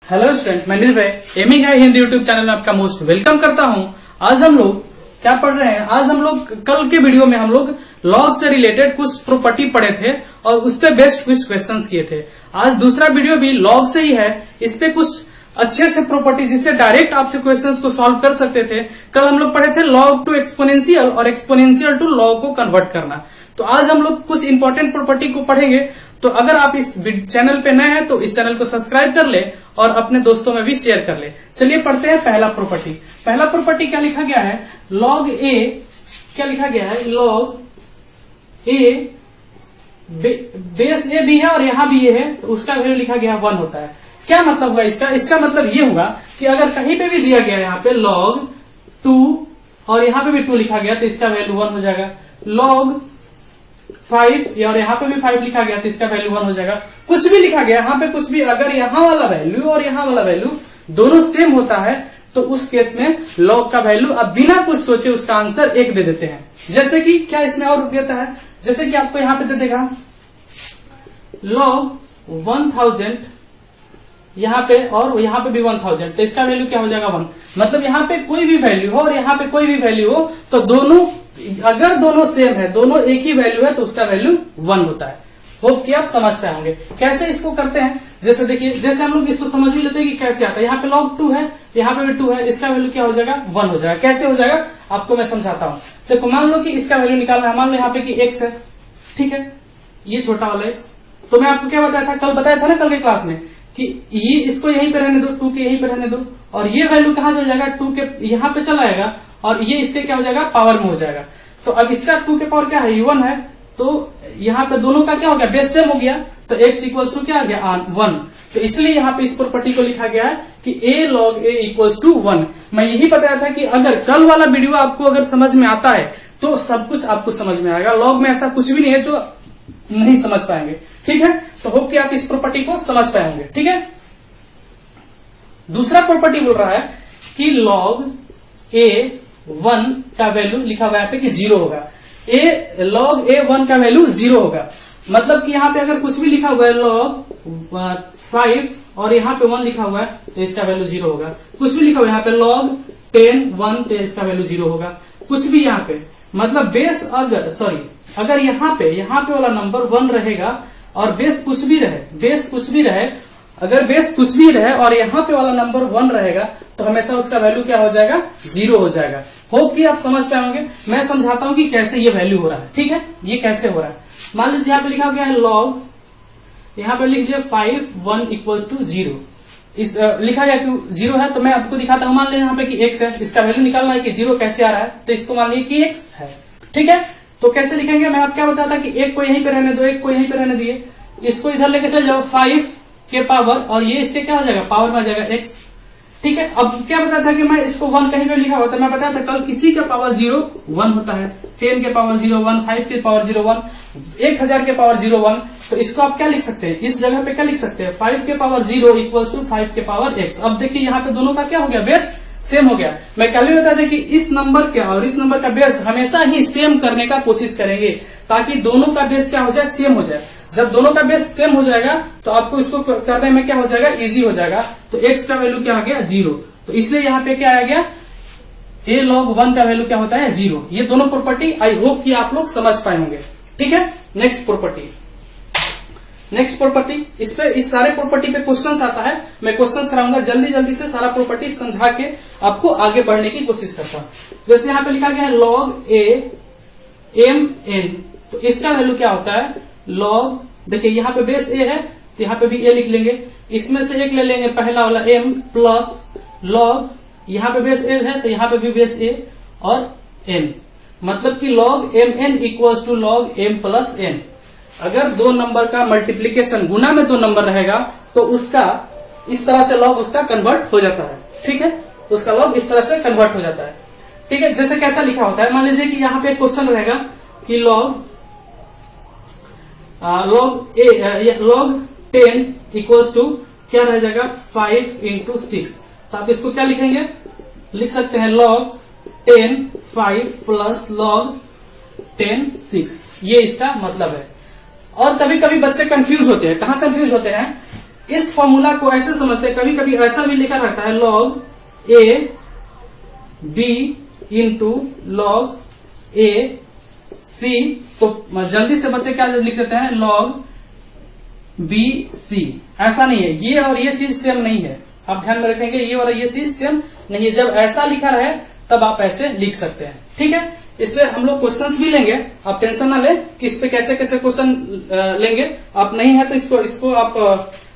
Hello student, मैं निर्भय aiming है हिंदी यूट्यूब चैनल में आपका मोस्ट वेलकम करता हूं। आज हम लोग क्या पढ़ रहे हैं? आज हम लोग कल के वीडियो में हम लोग लॉग से रिलेटेड कुछ प्रॉपर्टी पढ़े थे और उस पे बेस्ड कुछ क्वेश्चंस किए थे। आज दूसरा वीडियो भी लॉग से ही है, इस पे कुछ अच्छे प्रॉपर्टी जिससे डायरेक्ट आपसे क्वेश्चंस को सॉल्व कर सकते थे। कल हम लोग पढ़े थे लॉग टू एक्सपोनेंशियल और एक्सपोनेंशियल टू लॉग को कन्वर्ट करना। तो आज हम लोग कुछ इंपॉर्टेंट प्रॉपर्टी को पढ़ेंगे। तो अगर आप इस चैनल पे नए हैं तो इस चैनल को सब्सक्राइब कर ले और अपने दोस्तों में भी शेयर कर ले। चलिए पढ़ते हैं पहला प्रॉपर्टी। पहला प्रॉपर्टी क्या लिखा गया है? लॉग ए क्या लिखा गया है? लॉग ए बेस ए भी है और यहां भी ये है, तो उसका वैल्यू लिखा गया 1 होता है। क्या मतलब हुआ इसका? इसका मतलब ये होगा कि अगर कहीं पे भी दिया गया यहाँ पे log 2 और यहाँ पे भी 2 लिखा गया तो इसका वैल्यू 1 हो जाएगा। log 5 और यहाँ पे भी 5 लिखा गया तो इसका वैल्यू 1 हो जाएगा। कुछ भी लिखा गया यहाँ पे, कुछ भी, अगर यहाँ वाला वैल्यू और यहाँ वाला वैल्यू दोनों सेम होता है तो उस केस में log का वैल्यू अब बिना कुछ सोचे उसका आंसर 1 दे देते हैं। जैसे कि क्या इसमें और देता है, जैसे कि आपको यहाँ पे दे देगा log 1000 यहाँ पे और यहाँ पे भी 1000, तो इसका वैल्यू क्या हो जाएगा 1। मतलब यहाँ पे कोई भी वैल्यू हो और यहाँ पे कोई भी वैल्यू हो तो दोनों, अगर दोनों सेम है, दोनों एक ही वैल्यू है तो उसका वैल्यू 1 होता है। होप कि आप समझ पाएंगे कैसे इसको करते हैं। जैसे देखिए, जैसे हम लोग इसको समझ भी लेते हैं कि कैसे आता है। यहाँ पे log 2 है, यहाँ पे भी 2 है, इसका वैल्यू क्या हो जाएगा 1 हो जाएगा। कैसे हो जाएगा आपको मैं समझाता हूँ। देखो मान लो कि इसका वैल्यू निकालना है, मान लो यहाँ पे कि x है, ठीक है, ये छोटा वाला x। तो मैं आपको क्या बताया था, कल बताया था ना कल के क्लास में कि ये इसको यहीं पे रहने दो, 2 के यहीं पे रहने दो, और ये वैल्यू कहाँ चल जाएगा 2 के यहाँ पे चला आएगा और ये इसके क्या हो जाएगा पावर में हो जाएगा। तो अब इसका 2 के पावर क्या है 1 है, तो यहाँ पे दोनों का क्या हो गया बेस सेम हो गया, तो x इक्वल्स टू क्या आ गया 1। तो इसलिए यहाँ पे इस प्रॉपर्टी को लिखा गया है कि a log a equals to 1। मैं यही बताया था कि अगर कल वाला वीडियो आपको अगर समझ में आता है तो सब कुछ आपको समझ में आएगा। लॉग में ऐसा कुछ भी नहीं है जो नहीं समझ पाएंगे, ठीक है। तो होप कि आप इस प्रॉपर्टी को समझ पाएंगे, ठीक है। दूसरा प्रॉपर्टी बोल रहा है कि log a 1 का वैल्यू लिखा हुआ है यहाँ पे कि 0 होगा। log a 1 का वैल्यू 0 होगा। मतलब कि यहाँ पे अगर कुछ भी लिखा हुआ है log 5 और यहाँ पे 1 लिखा हुआ है तो इसका वैल्यू 0 होगा। कुछ भी लिखा हुआ है यहाँ पे log 10 1 तो इसका वैल्यू 0 होगा। कुछ भी यहाँ पे, मतलब बेस अगर यहाँ पे वाला नंबर 1 रहेगा और बेस कुछ भी रहे, अगर बेस कुछ भी रहे और यहाँ पे वाला नंबर 1 रहेगा तो हमेशा उसका वैल्यू क्या हो जाएगा 0 हो जाएगा। होप कि आप समझ पाएंगे। मैं समझाता हूँ कि कैसे ये वैल्यू हो रहा है, ठीक है। ये कैसे हो रहा है, मान लीजिए यहाँ पे लिखा गया है log, यहाँ पे लिख लीजिए 5 1 इक्वल्स टू 0। इस लिखा गया कि 0 है तो मैं आपको दिखाता हूँ। मान लीजिए यहाँ पे कि x है, इसका वैल्यू निकालना है कि 0 कैसे आ रहा है, तो इसको मान लीजिए कि x है, ठीक है। तो कैसे लिखेंगे, मैं आप क्या बताया था कि एक को यहीं पे रहने दो, एक को यहीं पे रहने दिए, इसको इधर लेके चल जाओ 5 के पावर और ये इसके क्या हो जाएगा पावर में आ जाएगा x, ठीक है। अब क्या बताया था कि मैं इसको 1 कहीं पे लिखा होता है, मैं बताया था कल किसी का पावर 0 1 होता है, 10 के पावर 0 1, 5 के पावर 0 1, 1000 के पावर 0 1। तो इसको आप क्या लिख सकते हैं, इस जगह पे क्या लिख सकते हैं 5 के पावर 0 इक्वल्स टू 5 के पावर x। अब देखिए यहाँ पे दोनों का क्या हो गया बेस सेम हो गया। मैं कल भी बताया था कि इस नंबर का और इस नंबर का बेस हमेशा ही सेम करने का कोशिश करेंगे ताकि दोनों का बेस क्या हो जाए सेम हो जाए। जब दोनों का बेस सेम हो जाएगा तो आपको इसको करने में क्या हो जाएगा इजी हो जाएगा। तो x का वैल्यू क्या आ गया 0, तो इसलिए यहाँ पे क्या आ गया a log 1 का वैल्यू क्या होता है 0। ये दोनों प्रॉपर्टी आई होप कि आप लोग समझ पाएंगे, ठीक है। नेक्स्ट प्रॉपर्टी, इस सारे प्रॉपर्टी पे क्वेश्चंस आता है। मैं क्वेश्चंस कराऊंगा, जल्दी से सारा प्रॉपर्टी समझा के आपको आगे बढ़ने की कोशिश करता हूं। जैसे यहाँ पे लिखा गया है log a m n, तो इसका वैल्यू क्या होता है log, देखिए यहाँ पे बेस a है तो यहाँ पे भी a लिख लेंगे, इसमें से एक ले लेंगे पहला वाला m प्लस log, यहाँ पे बेस a है तो यहाँ पे भी बेस a और n, मतलब कि log m n equals to log m plus n। अगर दो नंबर का मल्टीप्लीकेशन गुना में दो नंबर रहेगा तो उसका इस तरह से log उसका कन्वर्ट हो जाता है, ठीक है। उसका log इस तरह से कन्वर्ट हो जाता है, ठीक है। जैसे कैसा लिखा होता है, मान लीजिए कि यहाँ पे क्वेश्चन रहेगा कि log 10 इक्वल्स टू क्या रह जाएगा 5 इंटू 6। तो आप इसको क्या लिखेंगे, लिख सकते हैं log 10 5 प्लस log 10 6। ये इसका मतलब है। और कभी कभी बच्चे कंफ्यूज होते हैं, कहाँ कंफ्यूज होते हैं इस फॉर्मूला को ऐसे समझते हैं, कभी कभी ऐसा भी लिखा रहता है log A B into log A C, तो जल्दी से बच्चे क्या लिख देते हैं log बी सी। ऐसा नहीं है, ये और ये चीज सेम नहीं है, आप ध्यान में रखेंगे, ये और ये चीज सेम नहीं है। जब ऐसा लिखा रहे तब आप ऐसे लिख सकते हैं, ठीक है। इसलिए हम लोग क्वेश्चंस भी लेंगे, आप टेंशन ना लें कि इस पे कैसे कैसे क्वेश्चन लेंगे। आप नहीं है तो इसको आप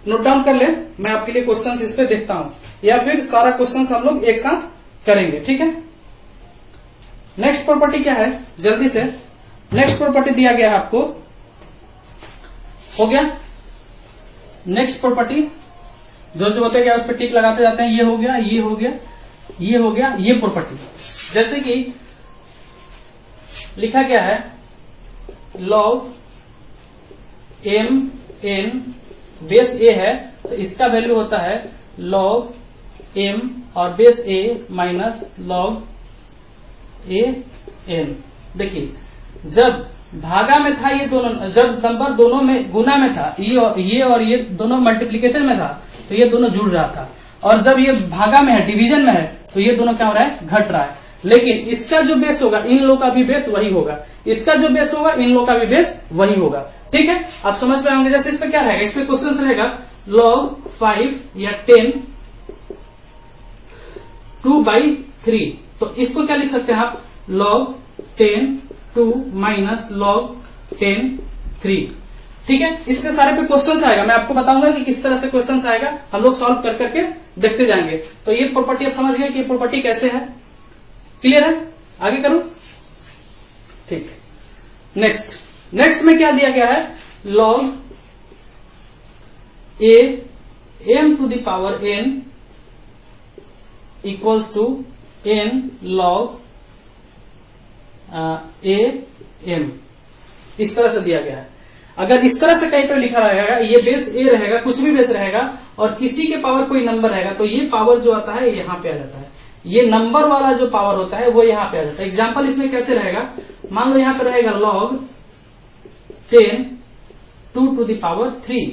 नोट डाउन कर लें, मैं आपके लिए क्वेश्चंस इस पे देखता हूं, या फिर सारा क्वेश्चन हम लोग एक साथ करेंगे, ठीक है। नेक्स्ट प्रॉपर्टी क्या है, जल्दी से नेक्स्ट प्रॉपर्टी दिया गया है आपको, हो गया। नेक्स्ट प्रॉपर्टी जो जो होते गया उस पर टिक लगाते जाते हैं, ये हो गया, ये हो गया, ये हो गया, ये प्रॉपर्टी। जैसे कि लिखा गया है log m n base a है, तो इसका वैल्यू होता है log m और base a minus log a n। देखिए जब भागा में था ये दोनों, जब नंबर दोनों में गुना में था, ये और ये दोनों मल्टीप्लीकेशन में था, तो ये दोनों जुड़ रहा था, और जब ये भागा में है, डिवीजन में है, तो ये दोनों क्या हो रहा है, घट रहा है। लेकिन इसका जो बेस होगा इन लोग का भी बेस वही होगा, इसका जो बेस होगा इन लोग का भी बेस वही होगा, ठीक है। आप समझ में होंगे। जैसे इस पे क्या रहेगा, इस पे क्वेश्चन रहेगा log 5 या 10 2/3, तो इसको क्या लिख सकते हैं आप, log 10 2 माइनस log 10 3, ठीक है। इसके सारे पे क्वेश्चंस आएगा, मैं आपको बताऊंगा कि किस तरह से क्वेश्चंस आएगा, हम लोग सॉल्व कर करके देखते जाएंगे। तो ये प्रॉपर्टी आप समझ गए कि ये प्रॉपर्टी कैसे है, क्लियर है। आगे करूं, ठीक। नेक्स्ट में क्या दिया गया है, log a m to the power n equals to n log a m, इस तरह से दिया गया है। अगर इस तरह से कहीं पर लिखा रहेगा, ये बेस a रहेगा, कुछ भी बेस रहेगा, और किसी के पावर कोई नंबर रहेगा, तो ये पावर जो आता है यहाँ पे आ जाता है, ये नंबर वाला जो पावर होता है वो यहाँ पे आ जाता है। एग्जाम्पल इसमें कैसे रहेगा, मान लो यहाँ पे रहेगा log 10 2 टू द पावर 3,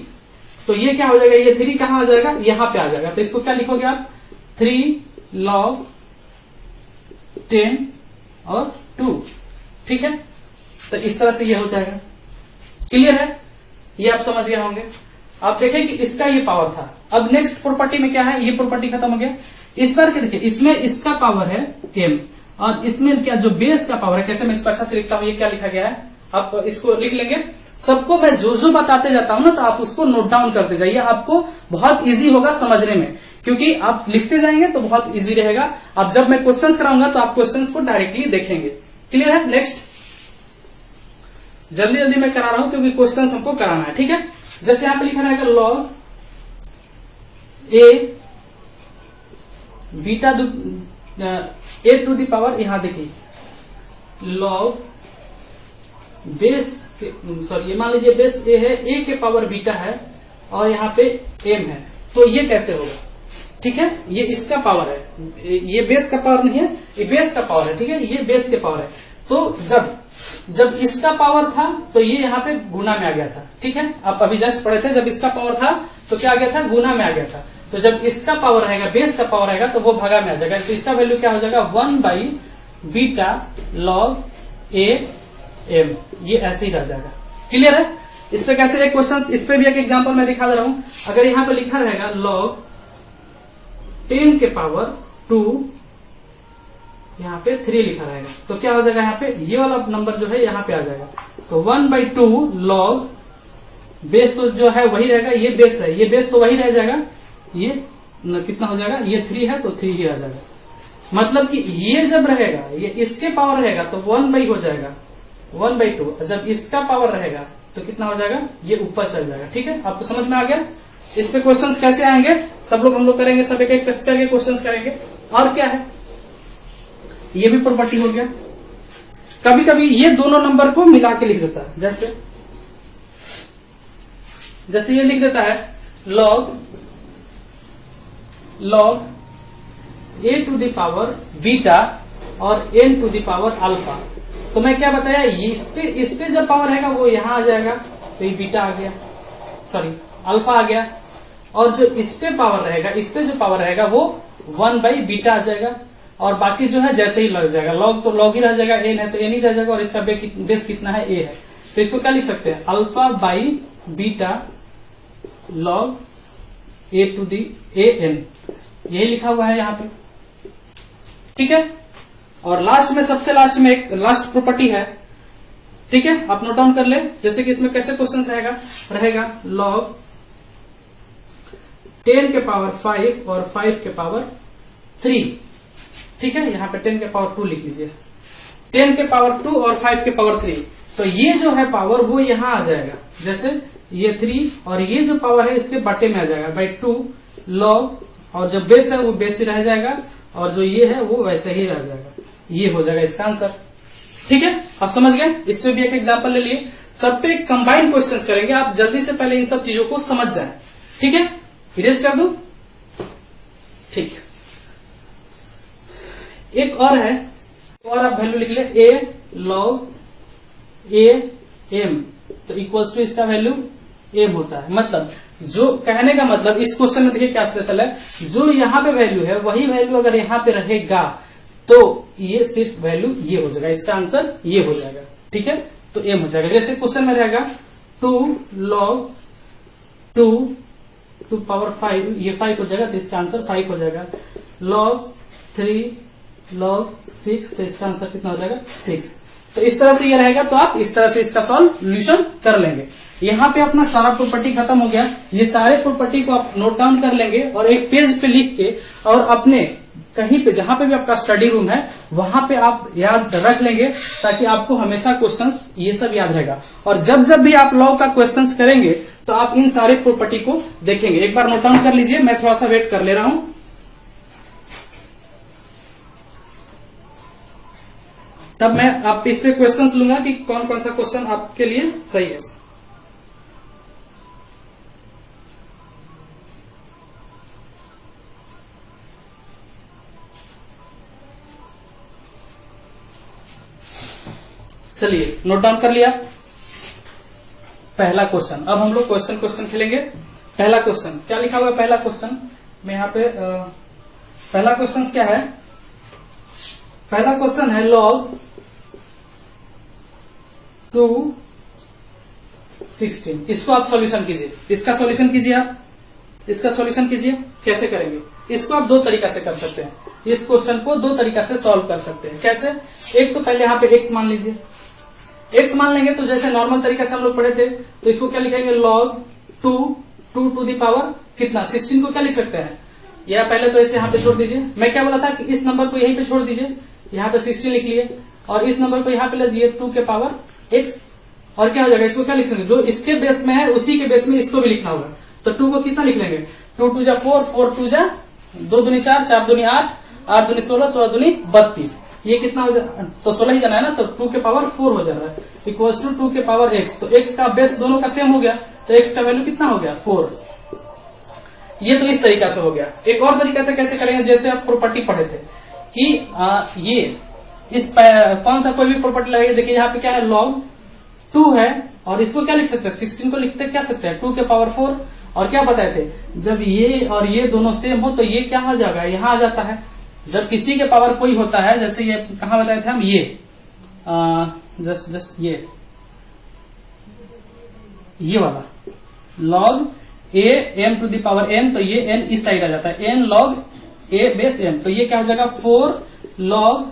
तो ये क्या हो जाएगा, ये 3 कहाँ आ जाएगा, यहाँ पे आ जाएगा, तो इसको क्या लिखोगे आप, 3 log 10 और 2, ठीक है। तो इस तरह से ये हो जाएगा, क्लियर है, ये आप समझ गए होंगे। आप देखें कि इसका ये पावर था। अब नेक्स्ट प्रॉपर्टी में क्या है, ये प्रॉपर्टी खत्म हो गया। इस बार क्या देखिए, इसमें इसका पावर है m, और इसमें क्या जो बेस का पावर है, कैसे मैं इसको अच्छा से लिखता हूँ, ये क्या लिखा गया है, आप इसको लिख लेंगे। सबको मैं जो जो बताते जाता हूँ ना, तो आप उसको नोट डाउन करते जाइए, आपको बहुत इजी होगा समझने में, क्योंकि आप लिखते जाएंगे तो बहुत इजी रहेगा। अब जब मैं क्वेश्चंस कराऊंगा तो आप क्वेश्चंस को डायरेक्टली देखेंगे, क्लियर है। नेक्स्ट जल्दी मैं करा रहा हूं क्योंकि क्वेश्चंस हमको कराना है, ठीक है। जैसे यहाँ पे लिखा रहेगा log a beta a to the power, यहाँ देखिए log बेस सॉरी ये मान लीजिए बेस a है, a के पावर बीटा है, और यहाँ पे m है, तो ये कैसे होगा, ठीक है। ये इसका पावर है, ये बेस का पावर नहीं है, ये बेस का पावर है, ठीक है, ये बेस के पावर है। तो जब इसका पावर था तो ये यहाँ पे गुना में आ गया था, ठीक है। आप अभी जस्ट पढ़े थे, जब इसका पावर था तो क्या आ गया था, गुना में आ गया था। तो जब इसका पावर रहेगा, बेस का पावर रहेगा, तो वो भागा में आ जाएगा, तो इसका वैल्यू क्या हो जाएगा, 1/बीटा log a m, ये ऐसे ही रह जाएगा, क्लियर है। इस पे कैसे एक क्वेश्चन, इस पे भी एक एग्जांपल मैं दिखा दे रहा हूं। अगर यहाँ पे लिखा रहेगा log 10 के पावर 2, यहाँ पे 3 लिखा रहेगा, तो क्या हो जाएगा, यहाँ पे ये वाला नंबर जो है यहाँ पे आ जाएगा, तो 1/2 log बेस तो जो है वही रहेगा, ये बेस है, ये बेस तो वही रह जाएगा, ये कितना हो जाएगा, ये 3 है तो 3 ही आ जाएगा। मतलब कि ये जब रहेगा, ये इसके पावर रहेगा तो 1 हो जाएगा, 1/2। जब इसका पावर रहेगा तो कितना हो जाएगा, ये ऊपर चल जाएगा, ठीक है। आपको समझ में आ गया। इस पे क्वेश्चंस कैसे आएंगे सब लोग हम लोग करेंगे, सब एक एक करके क्वेश्चंस करेंगे। और क्या है, ये भी प्रॉपर्टी हो गया। कभी कभी ये दोनों नंबर को मिला के लिख देता है, जैसे ये लिख देता है log a to the power beta और n to the power alpha. तो मैं क्या बताया, इस पे जब पावर रहेगा वो यहां आ जाएगा, तो ये बीटा आ गया, सॉरी अल्फा आ गया, और जो इस पे पावर रहेगा, इस पे जो पावर रहेगा वो 1/बीटा आ जाएगा, और बाकी जो है जैसे ही लग जाएगा, लॉग तो लॉग ही रह जाएगा, एन है तो एन ही रह जाएगा, और इसका बेस कितना है, ए है। तो इसको क्या लिख सकते हैं, alpha by beta log A to the A N, यही लिखा हुआ है यहाँ पे। ठीक है, और लास्ट में, सबसे लास्ट में एक लास्ट प्रॉपर्टी है, ठीक है, आप नोट डाउन कर ले। जैसे कि इसमें कैसे क्वेश्चन रहेगा लॉग 10 के पावर 5 और 5 के पावर 3, ठीक है, यहाँ पे 10 के पावर 2 लिख लीजिए, 10 के पावर 2 और 5 के पावर 3। तो ये जो है पावर वो यहाँ आ जाएगा, जैसे ये 3 और ये जो पावर है इसके बटे में आ जाएगा बाई 2 लॉग, और जो बेस है वो बेस ही रह जाएगा, और जो ये है वो वैसे ही रह जाएगा। ये हो जाएगा इसका आंसर। ठीक है, आप समझ गए। इसमें भी एक एग्जांपल ले लिए, सब पे कंबाइंड क्वेश्चंस करेंगे, आप जल्दी से पहले इन सब चीजों को समझ जाएं। ठीक है, इरेज कर दूं, ठीक। एक और है, और आप वैल्यू लिख ले, ए लॉग ए एम, तो इक्वल्स टू इसका वैल्यू एम होता है। मतलब जो कहने का मतलब इस क्वेश्चन में देखिए क्या स्पेशल है, जो यहाँ पे वैल्यू है वही वैल्यू अगर यहाँ पे रहेगा तो ये सिर्फ वैल्यू ये हो जाएगा, इसका आंसर ये हो जाएगा। ठीक है, तो एम हो जाएगा। जैसे क्वेश्चन में रहेगा 2 लॉग 2 टू पावर 5, ये 5 हो जाएगा, तो इसका आंसर 5 हो जाएगा। लॉग 3 लॉग 6, तो इसका आंसर कितना हो जाएगा 6। तो इस तरह से ये रहेगा, तो आप इस तरह से इसका सॉल्यूशन कर लेंगे। यहाँ पे अपना सारा प्रॉपर्टी खत्म हो गया। ये सारे प्रॉपर्टी को आप नोट डाउन कर लेंगे और एक पेज पे लिख के, और अपने कहीं पे जहां पे भी आपका स्टडी रूम है वहां पे आप याद रख लेंगे, ताकि आपको हमेशा क्वेश्चंस ये सब याद रहेगा। और जब जब भी आप लॉ का क्वेश्चंस करेंगे तो आप इन सारे प्रॉपर्टी को देखेंगे। एक बार नोट डाउन कर लीजिए, मैं थोड़ा सा वेट कर ले रहा हूं। तब मैं आप इस पे क्वेश्चंस लूंगा कि कौन कौन सा क्वेश्चन आपके लिए सही है। चलिए, नोट डाउन कर लिया पहला क्वेश्चन। अब हम लोग क्वेश्चन खेलेंगे। पहला क्वेश्चन क्या लिखा हुआ है, पहला क्वेश्चन में यहाँ पे पहला क्वेश्चन क्या है, पहला क्वेश्चन है लॉग 2 16। इसको आप सॉल्यूशन कीजिए, इसका सॉल्यूशन कीजिए, आप इसका सॉल्यूशन कीजिए। कैसे करेंगे इसको, आप दो तरीका से कर सकते हैं। इस क्वेश्चन को दो तरीका से सॉल्व कर सकते हैं। कैसे, एक तो पहले यहाँ पे x मान लीजिए, x मान लेंगे तो जैसे नॉर्मल तरीका से हम लोग पढ़े थे, तो इसको क्या लिखेंगे, लॉग 2 टू दी पावर कितना 16 को क्या लिख सकते हैं, या पहले तो इसे यहाँ पे छोड़ दीजिए। मैं क्या बोला था कि इस नंबर को यहीं पे छोड़ दीजिए, यहाँ पे 16 लिख लिए, और इस नंबर को यहाँ पे लीजिए 2 के पावर x, और क्या हो जाएगा, इसको क्या लिख सकते, जो इसके बेस में है उसी के बेस में इसको भी लिखना होगा। तो 2 को कितना लिख लेंगे, 2 2 जा 4, 4 2 जा 2 दूनी 4, 4 दूनी 8, 8 दूनी 16, 16 दूनी 32। ये कितना हो जाए, तो 16 ही जाना है ना, तो 2 के पावर 4 हो जा रहा है, इक्वल्स टू 2 के पावर x। तो x का बेस दोनों का सेम हो गया, तो x का वैल्यू कितना हो गया 4। ये तो इस तरीका से हो गया। एक और तरीका से कैसे करेंगे, जैसे आप प्रॉपर्टी पढ़े थे कि ये इस कौन सा कोई भी प्रॉपर्टी लगाइए। देखिए यहाँ पे क्या है, लॉग 2 है, और इसको क्या लिख सकते हैं, 16 को लिखते क्या सकते हैं 2 के पावर 4। और क्या बताए थे, जब ये और ये दोनों सेम हो तो ये क्या हो जाएगा, यहाँ आ जाता है। जब किसी के पावर कोई होता है, जैसे ये कहाँ बताए थे हम, ये जस्ट ये वाला log a m to the power n, तो ये n इस साइड आ जाता है, n log a base m, तो ये क्या हो जाएगा 4 लॉग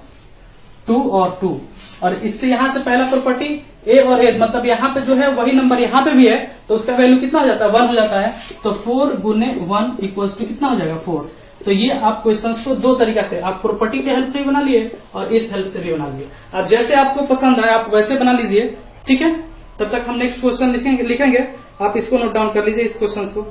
2 और 2। और इससे यहां से पहला प्रॉपर्टी a और a, मतलब यहाँ पे जो है वही नंबर यहाँ पे भी है, तो उसका वैल्यू कितना हो जाता है 1 हो जाता है। तो 4 गुने 1 इक्वल्स टू कितना हो जाएगा 4। तो ये आप क्वेश्चंस को दो तरीका से, आप प्रॉपर्टी के हेल्प से भी बना लिए और इस हेल्प से भी बना लिए। अब जैसे आपको पसंद आए आप वैसे बना लीजिए, ठीक है। तब तक हम नेक्स्ट क्वेश्चन लिखेंगे, आप इसको नोट डाउन कर लीजिए, इस क्वेश्चन को।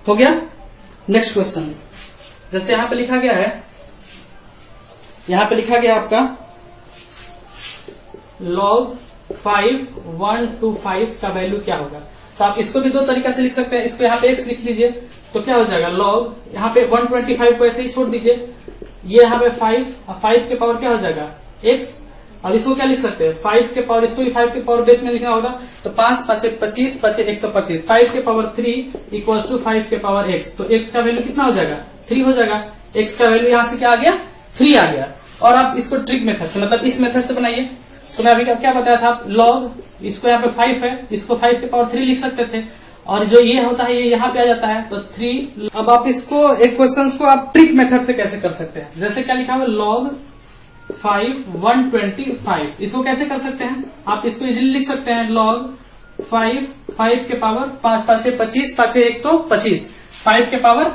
हो गया। नेक्स्ट क्वेश्चन, जैसे यहां पे लिखा गया है, यहां पे लिखा गया आपका log 5 1 to 5 का वैल्यू क्या होगा। तो आप इसको भी दो तरीका से लिख सकते हैं। इसको यहाँ पे x लिख लीजिए, तो क्या हो जाएगा log यहाँ पे 125 को ऐसे ही छोड़ दीजिए, ये यहाँ पे 5 के पावर क्या हो जाएगा x। अब इसको क्या लिख सकते हैं 5 के पावर, इसको भी 5 के पावर बेस में लिखना होगा। तो 5 5 25 5 125, 5 के पावर 3 इक्वल्स टू 5 के पावर x। तो x का वैल्यू कितना हो जाएगा 3 हो जाएगा। x का वैल्यू यहाँ से क्या आ गया 3 आ गया। और आप इसको ट्रिक मेथड से मतलब इस मेथड से बनाइए। तो मैं अभी क्या बताया था, लॉग इसको यहाँ पे 5 है, इसको 5 के पावर 3 लिख सकते थे और जो ये होता है ये यहाँ पे आ जाता है तो 3। अब आप इसको एक क्वेश्चन को आप ट्रिक मेथड से कैसे कर सकते हैं, जैसे क्या लिखा हुआ लॉग 5 125, इसको कैसे कर सकते हैं आप इसको इजीली लिख सकते हैं लॉग 5 के पावर 5 5 25 5 125 5 के पावर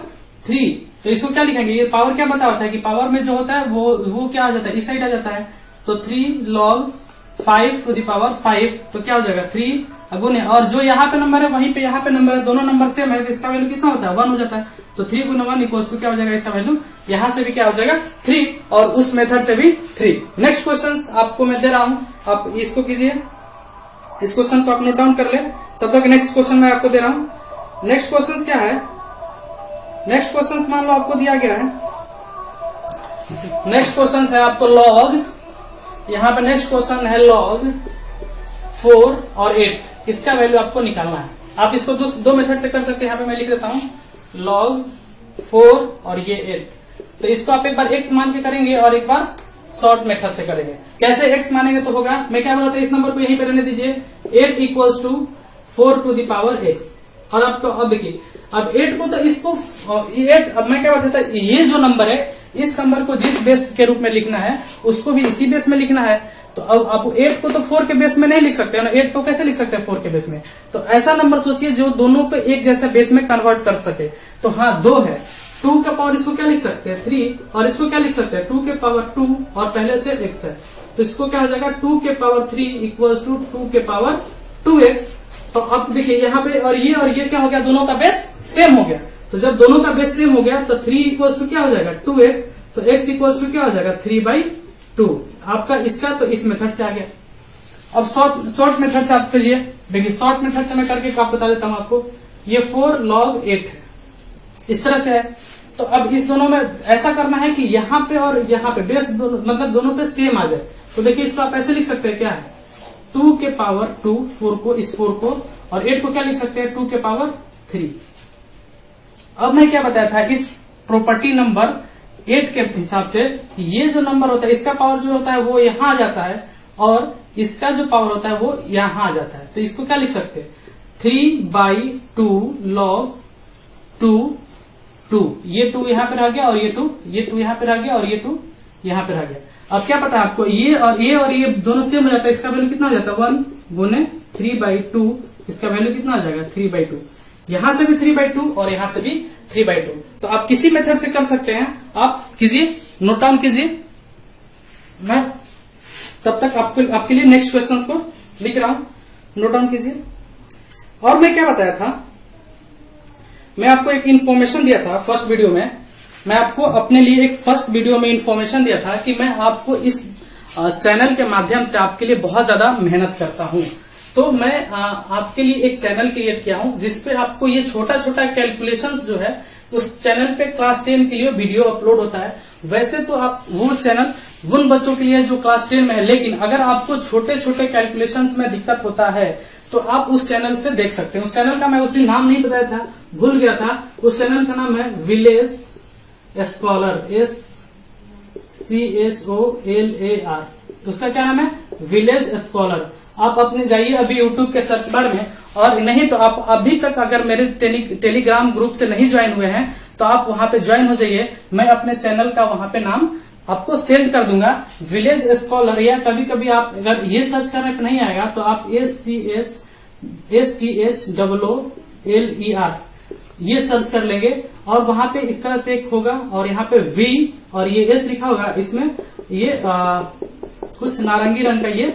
3। तो इसको क्या लिखेंगे, ये पावर क्या बता होता है कि पावर में जो होता है वो क्या आ जाता है इस साइड आ जाता है। तो 3 log 5 to the power 5, तो क्या हो जाएगा 3 गुने, और जो यहाँ पे नंबर है वहीं पे यहाँ पे नंबर है, दोनों नंबर सेम है तो इसका वैल्यू कितना होता है 1 हो जाता है। तो 3 गुना 1 इक्वल्स टू क्या हो जाएगा इसका वैल्यू, यहाँ से भी क्या हो जाएगा 3 और उस मेथड से भी 3। नेक्स्ट क्वेश्चन आपको मैं दे रहा हूँ, आप इसको कीजिए, इस क्वेश्चन को आप नोट डाउन कर ले, तब तक नेक्स्ट क्वेश्चन मैं आपको दे रहा हूँ। नेक्स्ट क्वेश्चन क्या है, नेक्स्ट क्वेश्चन मान लो आपको दिया गया है, नेक्स्ट क्वेश्चन है आपको लॉग, यहाँ पे नेक्स्ट क्वेश्चन है लॉग 4 और 8, इसका वैल्यू आपको निकालना है। आप इसको दो मेथड से कर सकते हैं, यहाँ पे मैं लिख देता हूँ लॉग 4 और ये 8। तो इसको आप एक बार x मान के करेंगे और एक बार शॉर्ट मेथड से करेंगे। कैसे x मानेंगे तो होगा, मैं क्या बताता हूँ इस नंबर को यहीं पे रहने दीजिए, 8 equals to 4 to the power x। और आपको अब देखिए अब 8 को तो इसको 8, अब मैं क्या बताता ये जो नंबर है इस नंबर को जिस बेस के रूप में लिखना है उसको भी इसी बेस में लिखना है। तो अब आप 8 को तो 4 के बेस में नहीं लिख सकते है ना, 8 को कैसे लिख सकते हैं 4 के बेस में। तो ऐसा नंबर सोचिए जो दोनों को एक जैसे बेस में कन्वर्ट कर सके। तो हाँ 2 है, 2 का पावर इसको क्या लिख सकते हैं 3 और इसको क्या लिख सकते हैं 2 के पावर 2 और पहले से x है तो इसको क्या हो जाएगा 2 के पावर 3 इक्वल्स टू 2 के पावर 2x। तो अब देखिए यहाँ पे और ये क्या हो गया, दोनों का बेस सेम हो गया। तो जब दोनों का बेस सेम हो गया तो 3 इक्वल्स टू क्या हो जाएगा 2x, तो x इक्वल्स टू क्या हो जाएगा 3/2 आपका इसका। तो इस मेथड से आ गया। अब शॉर्ट मेथड से आप करिए, देखिए शॉर्ट मेथड से मैं करके आप बता देता हूँ आपको। ये 4 log 8 है, इस तरह से है। तो अब इस दोनों में ऐसा करना है कि यहाँ पे और यहाँ पे बेस मतलब दोनों पे सेम आ जाए। तो देखिए इसको आप ऐसे लिख सकते हैं, क्या है 2 के पावर 2, 4 को, इस 4 को, और 8 को क्या लिख सकते हैं 2 के पावर 3। अब मैं क्या बताया था इस प्रॉपर्टी नंबर 8 के हिसाब से, ये जो नंबर होता है इसका पावर जो होता है वो यहाँ आ जाता है और इसका जो पावर होता है वो यहाँ आ जाता है। तो इसको क्या लिख सकते हैं 3/2 log 2, ये 2 यहाँ पे रह गया और ये 2 यहाँ पे रह गया और ये 2 यहाँ पे रह गया। अब क्या पता है आपको, ये और ये दोनों सेम हो जाता है, इसका वैल्यू कितना हो जाता है 1 गुने 3/2, इसका वैल्यू कितना आ जाएगा 3/2। यहां से भी 3/2 और यहां से भी 3/2। तो आप किसी मेथड से कर सकते हैं, आप कीजिए, नोट डाउन कीजिए, मैं तब तक आपके लिए नेक्स्ट क्वेश्चन को लिख रहा हूं, नोट डाउन कीजिए। और मैं क्या बताया था, मैं आपको एक इन्फॉर्मेशन दिया था फर्स्ट वीडियो में, मैं आपको अपने लिए एक फर्स्ट वीडियो में इन्फॉर्मेशन दिया था कि मैं आपको इस चैनल के माध्यम से आपके लिए बहुत ज्यादा मेहनत करता हूं। तो मैं आपके लिए एक चैनल क्रिएट किया हूं जिसपे आपको ये छोटा छोटा कैलकुलेशन जो है उस चैनल पे क्लास 10 के लिए वीडियो अपलोड होता है। वैसे तो आप वो चैनल उन बच्चों के लिए जो क्लास 10 में है, लेकिन अगर आपको छोटे छोटे कैलकुलेशंस में दिक्कत होता है तो आप उस चैनल से देख सकते हैं। उस चैनल का मैं उस दिन नाम नहीं बताया था, भूल गया था। उस चैनल का नाम है विलेज स्कॉलर, SCHOLAR। तो उसका क्या नाम है विलेज स्कॉलर। आप अपने जाइए अभी यूट्यूब के सर्च बार में, और नहीं तो आप अभी तक अगर मेरे टेलीग्राम ग्रुप से नहीं ज्वाइन हुए हैं तो आप वहां पे ज्वाइन हो जाइए। मैं अपने चैनल का वहां पे नाम आपको सेंड कर दूंगा, विलेज स्कॉलर। या कभी कभी आप अगर ये सर्च करने पे नहीं आएगा तो आप SCHOOLER ये सर्च कर लेंगे और वहां पे इस तरह से एक होगा और यहाँ पे V और ये S लिखा होगा, इसमें ये कुछ नारंगी रंग का ये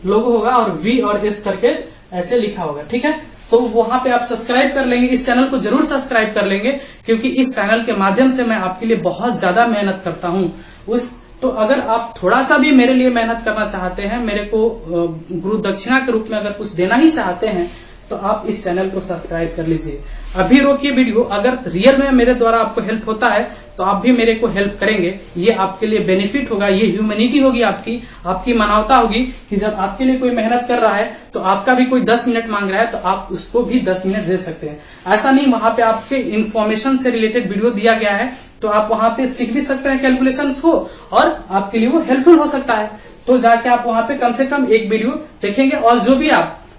लोगो होगा और V और S करके ऐसे लिखा होगा, ठीक है। तो वहां पे आप सब्सक्राइब कर लेंगे, इस चैनल को जरूर सब्सक्राइब कर लेंगे क्योंकि इस चैनल के माध्यम से मैं आपके लिए बहुत ज्यादा मेहनत करता हूँ। तो अगर आप थोड़ा सा भी मेरे लिए मेहनत करना चाहते हैं, मेरे को गुरु दक्षिणा के रूप में अगर कुछ देना ही चाहते हैं तो आप इस चैनल को सब्सक्राइब कर लीजिए। अभी रोकिए वीडियो, अगर रियल में मेरे द्वारा आपको हेल्प होता है तो आप भी मेरे को हेल्प करेंगे। ये आपके लिए बेनिफिट होगा, ये ह्यूमैनिटी होगी, आपकी मानवता होगी कि जब आपके लिए कोई मेहनत कर रहा है तो आपका भी कोई 10 मिनट मांग रहा है तो आप उसको भी 10 मिनट दे सकते हैं। ऐसा नहीं, वहां पे आपके इन्फॉर्मेशन से रिलेटेड वीडियो दिया गया है तो आप वहां पे सीख भी सकते हैं कैलकुलेशन को, और आपके लिए वो हेल्पफुल हो सकता है। तो जाके आप वहां पे कम से कम एक वीडियो देखेंगे, और जो भी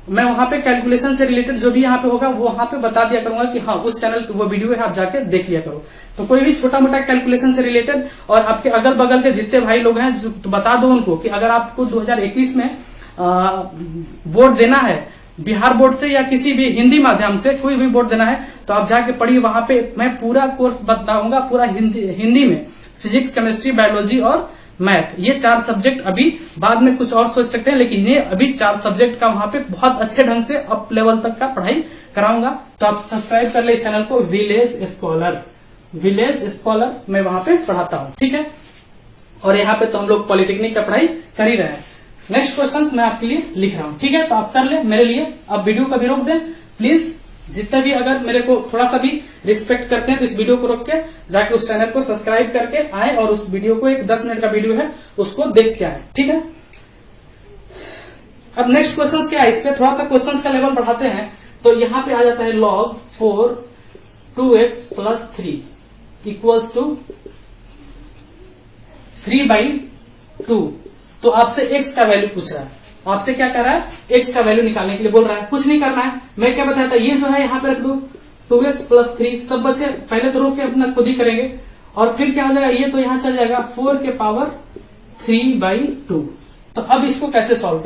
मैं वहां पे कैलकुलेशन से रिलेटेड जो भी यहाँ पे होगा वो वहां पे बता दिया करूंगा कि हाँ उस चैनल वो वीडियो है, आप जाके देख लिया करो। तो कोई भी छोटा मोटा कैलकुलेशन से रिलेटेड, और आपके अगल बगल के जितने भाई लोग हैं तो बता दो उनको कि अगर आपको 2021 में बोर्ड देना है, बिहार बोर्ड से या किसी भी हिंदी माध्यम से कोई भी बोर्ड देना है तो आप जाके पढ़िए। वहां पे मैं पूरा कोर्स बताऊंगा, पूरा हिंदी में, फिजिक्स, केमिस्ट्री, बायोलॉजी और मैथ, ये 4 सब्जेक्ट। अभी बाद में कुछ और सोच सकते हैं, लेकिन ये अभी 4 सब्जेक्ट का वहां पे बहुत अच्छे ढंग से अप लेवल तक का पढ़ाई कराऊंगा। तो आप सब्सक्राइब कर ले इस चैनल को, विलेज स्कॉलर मैं वहां पे पढ़ाता हूँ, ठीक है। और यहाँ पे तो हम लोग पॉलिटेक्निक का पढ़ाई कर ही रहे हैं। नेक्स्ट क्वेश्चन मैं आपके लिए लिख रहा हूँ, ठीक है। तो आप कर ले मेरे लिए, आप वीडियो को भी रोक दें प्लीज। जितने भी अगर मेरे को थोड़ा सा भी रिस्पेक्ट करते हैं तो इस वीडियो को रोक के जाके उस चैनल को सब्सक्राइब करके आए और उस वीडियो को, एक 10 मिनट का वीडियो है, उसको देख के आए, ठीक है। अब नेक्स्ट क्वेश्चन क्या है, इस पे थोड़ा सा क्वेश्चन का लेवल बढ़ाते हैं। तो यहाँ पे आ जाता है log 4 2x + 3 इक्वल्स टू 3/2। तो आपसे x का वैल्यू पूछ रहा है, आपसे क्या कर रहा है, x का वैल्यू निकालने के लिए बोल रहा है। कुछ नहीं करना है, मैं क्या बताया था, ये जो है यहाँ पे रख दो 2x + 3, सब बच्चे पहले तो रोक के अपना खुद ही करेंगे। और फिर क्या हो जाएगा, ये तो यहाँ चल जाएगा 4 के पावर 3/2। तो अब इसको कैसे सॉल्व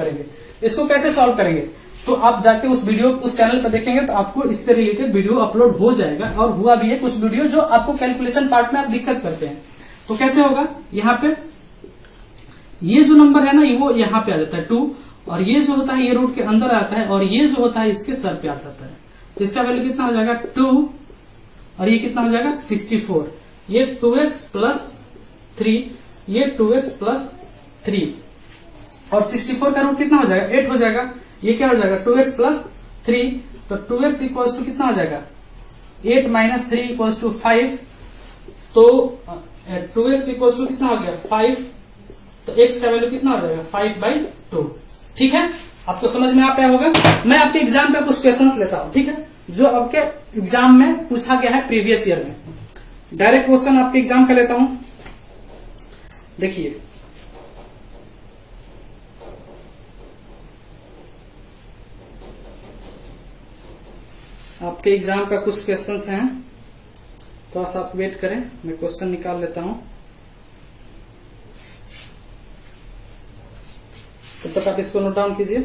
करेंगे, तो आप जाके उस वीडियो, उस चैनल पर देखेंगे तो आपको इससे रिलेटेड वीडियो अपलोड हो जाएगा। और हुआ भी है कुछ वीडियो जो आपको कैलकुलेशन पार्ट में आप दिक्कत करते हैं। तो कैसे होगा, यहाँ पे ये जो नंबर है ना, वो यहाँ पे आ जाता है 2, और ये जो होता है ये रूट के अंदर आता है, और ये जो होता है इसके सर पे आ जाता है। तो इसका वैल्यू कितना हो जाएगा 2, और ये कितना हो जाएगा 64। ये 2x + 3, ये 2x + 3, और 64 का रूट कितना हो जाएगा 8 हो जाएगा। ये क्या हो जाएगा 2x + 3, तो 2x इक्वल्स टू कितना हो जाएगा 8 - 3 इक्वल्स टू 5। तो 2x इक्वल्स टू कितना हो गया 5, तो x का वैल्यू कितना हो जाएगा 5/2, ठीक है। आपको समझ में आ पाया होगा। मैं आपके एग्जाम का कुछ क्वेश्चंस लेता हूं, ठीक है, जो आपके एग्जाम में पूछा गया है प्रीवियस ईयर में। डायरेक्ट क्वेश्चन आपके एग्जाम का लेता हूं, देखिए। आपके एग्जाम का कुछ क्वेश्चंस हैं, थोड़ा सा आप वेट करें, मैं क्वेश्चन निकाल लेता हूं। तब तक आप इसको नोट डाउन कीजिए।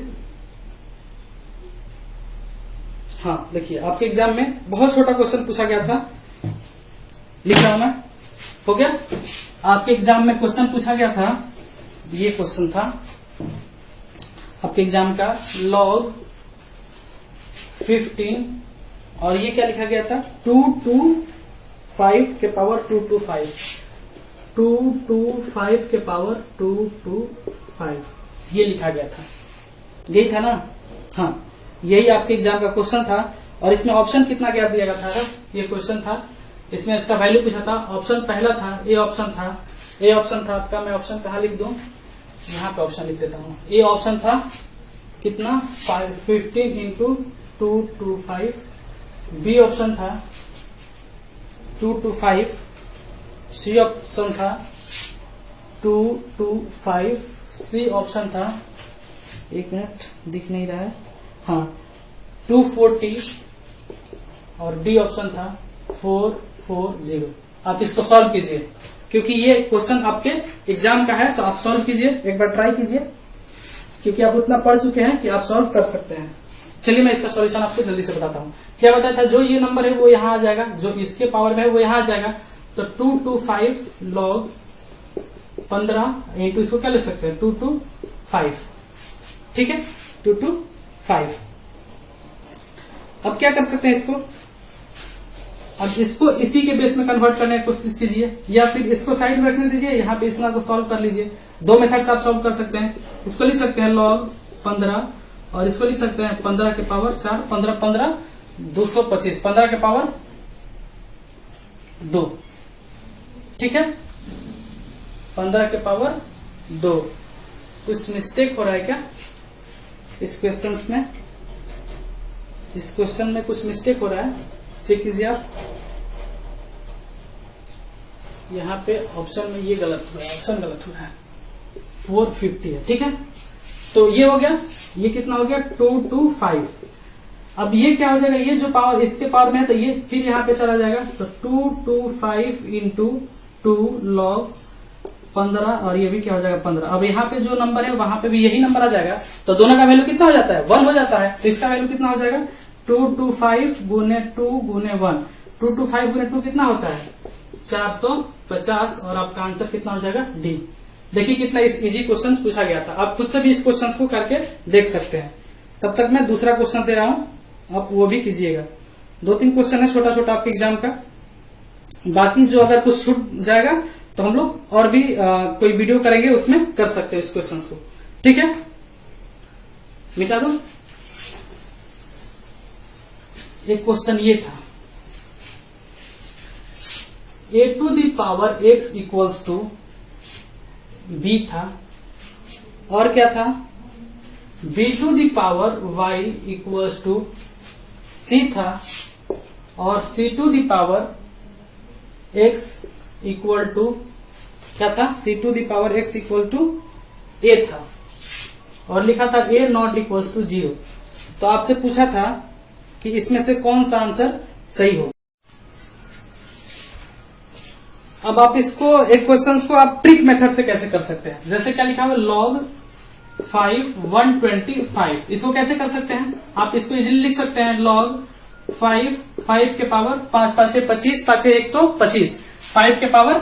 हाँ, देखिए आपके एग्जाम में बहुत छोटा क्वेश्चन पूछा गया था, लिख रहा हूं मैं, हो गया। आपके एग्जाम में क्वेश्चन पूछा गया था, ये क्वेश्चन था आपके एग्जाम का, log 15, और ये क्या लिखा गया था 225 के पावर 225, 225 के पावर 225, ये लिखा गया था, यही था ना। हाँ, यही आपके एग्जाम का क्वेश्चन था। और इसमें ऑप्शन कितना क्या दिया गया था, ये क्वेश्चन था, इसमें इसका वैल्यू पूछा था। ऑप्शन पहला था, ए ऑप्शन था आपका, मैं ऑप्शन कहाँ लिख दूं, यहाँ पे ऑप्शन लिख देता हूँ। ए ऑप्शन था कितना 15 × 225, बी ऑप्शन था 225, सी ऑप्शन था 225, सी ऑप्शन था, एक मिनट दिख नहीं रहा है, हाँ 240, और डी ऑप्शन था 440। आप इसको सॉल्व कीजिए, क्योंकि ये क्वेश्चन आपके एग्जाम का है, तो आप सॉल्व कीजिए, एक बार ट्राई कीजिए, क्योंकि आप उतना पढ़ चुके हैं कि आप सॉल्व कर सकते हैं। चलिए मैं इसका सॉल्यूशन आपको जल्दी से बताता हूँ। क्या बताया था, जो ये नंबर है वो यहाँ आ जाएगा, जो इसके पावर में है वो यहाँ आ जाएगा। तो 225 log 15 इंटू, इसको क्या लिख सकते हैं 225, ठीक है 225। अब क्या कर सकते हैं इसको, अब इसको इसी के बेस में कन्वर्ट करने की कोशिश कीजिए, या फिर इसको साइड में रखने दीजिए, यहाँ पे इसको सॉल्व कर लीजिए। दो मेथड से आप सॉल्व कर सकते हैं। इसको लिख सकते हैं log 15 और इसको लिख सकते हैं 15 के पावर 4, 15 15 225, 15 के पावर 2, ठीक है, 15 के पावर 2। कुछ मिस्टेक हो रहा है क्या इस क्वेश्चन में? इस क्वेश्चन में कुछ मिस्टेक हो रहा है, चेक कीजिए आप। यहाँ पे ऑप्शन में ये गलत हुआ है, ऑप्शन गलत हुआ है, 450 है, ठीक है। तो ये हो गया, ये कितना हो गया 225। अब ये क्या हो जाएगा, ये जो पावर इसके पावर में है तो ये फिर यहाँ पे चला जाएगा, तो 225 इंटू 2 log 15, और ये भी क्या हो जाएगा 15। अब यहाँ पे जो नंबर है वहां पे भी यही नंबर आ जाएगा, तो दोनों का वैल्यू कितना हो जाता है 1 हो जाता है। तो इसका वैल्यू कितना हो जाएगा 225 गुने 2 गुने 1, 225 गुने 2 कितना होता है 450, और आपका आंसर कितना हो जाएगा डी। देखिए कितना इजी क्वेश्चन पूछा गया था, आप खुद से भी इस क्वेश्चन को करके देख सकते हैं। तब तक मैं दूसरा क्वेश्चन दे रहा हूं, आप वो भी कीजिएगा। 2-3 क्वेश्चन है छोटा छोटा आपके एग्जाम का, बाकी जो अगर कुछ छूट जाएगा तो हम लोग और भी कोई वीडियो करेंगे, उसमें कर सकते हैं इस क्वेश्चन को, ठीक है। मिटा दो। एक क्वेश्चन ये था, a to the power x equals to b था, और क्या था b to the power y equals to c था, और c to the power x equal to क्या था, c to the power x equal to a था, और लिखा था a नॉट इक्वल टू 0। तो आपसे पूछा था कि इसमें से कौन सा आंसर सही हो। अब आप इसको एक क्वेश्चन को आप ट्रिक मेथड से कैसे कर सकते हैं, जैसे क्या लिखा हुआ log 5 125, इसको कैसे कर सकते हैं, आप इसको इजीली लिख सकते हैं log 5 के पावर 5 5 से 25, 5 से 125, 5 के पावर